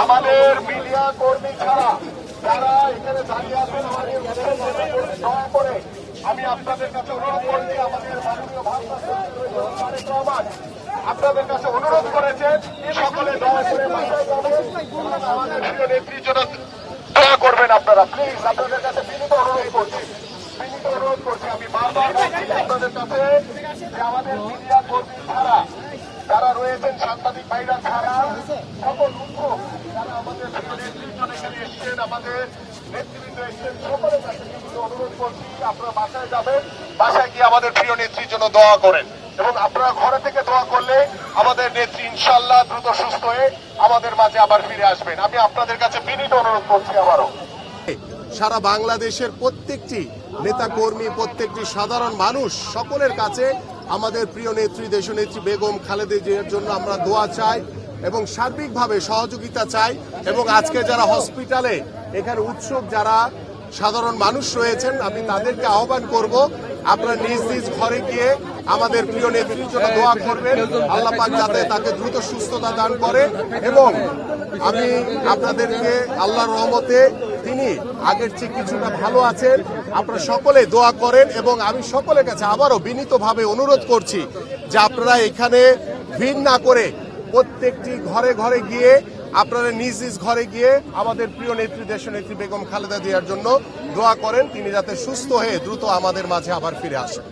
আমাদের মিডিয়া কর্মী ছাড়া যারা এখানে দাঁড়িয়ে আছেন দয়া করে আমি আপনাদের কাছে অনুরোধ করছি, আমাদের মাননীয় ভারপ্রাপ্ত আপনাদের কাছে অনুরোধ করেছেন সকলে দয়া করে আমাদের প্রিয় নেত্রীর জন্য দয়া করবেন আপনারা, প্লিজ আপনাদের কাছে বিনীত অনুরোধ করছি। আমি বারবার বলছি আপনাদের কাছে যে আমাদের মিডিয়া কর্মী ছাড়া যারা রয়েছেন, সাংবাদিক ভাইরা ছাড়া সকল উদ্যোগ যারা আমাদের নেত্রীর জন্য এখানে এসছেন, আমাদের নেতৃবৃন্দ এসছেন, সকলের কাছে কিন্তু অনুরোধ করছি আপনারা বাসায় যাবেন, বাসায় গিয়ে আমাদের প্রিয় নেত্রীর জন্য দোয়া করেন এবং আপনারা ঘরে থেকে দোয়া করলে আমাদের নেত্রী ইনশাল্লাহ দ্রুত সুস্থ হয়ে আমাদের মাঝে আবার ফিরে আসবেন। আমি আপনাদের কাছে বিনীত অনুরোধ করছি আবারও। সারা বাংলাদেশের প্রত্যেকটি নেতা কর্মী, প্রত্যেকটি সাধারণ মানুষ সকলের কাছে আমাদের প্রিয় নেত্রী দেশনেত্রী বেগম খালেদা জিয়ার জন্য আমরা দোয়া চাই এবং সার্বিকভাবে সহযোগিতা চাই। এবং আজকে যারা হসপিটালে এখানে উৎসুক যারা সাধারণ মানুষ রয়েছেন, আমি তাদেরকে আহ্বান করব আপনারা নিজ নিজ ঘরে গিয়ে আমাদের প্রিয় নেত্রীর জন্য দোয়া করবেন, আল্লাহ পাক যাতে তাকে দ্রুত সুস্থতা দান করে। এবং আমি আপনাদেরকে আল্লাহর রহমতে তিনি আগের চেয়ে কিছুটা ভালো আছেন, আপনারা সকলে দোয়া করেন। এবং আমি সকলের কাছে আবারও বিনীতভাবে অনুরোধ করছি যে আপনারা এখানে ভিড় না করে প্রত্যেকটি ঘরে ঘরে গিয়ে আপনারা নিজ নিজ ঘরে গিয়ে আমাদের প্রিয় নেত্রী দেশনেত্রী বেগম খালেদা জিয়ার জন্য দোয়া করেন, তিনি যাতে সুস্থ হয়ে দ্রুত আমাদের মাঝে আবার ফিরে আসেন।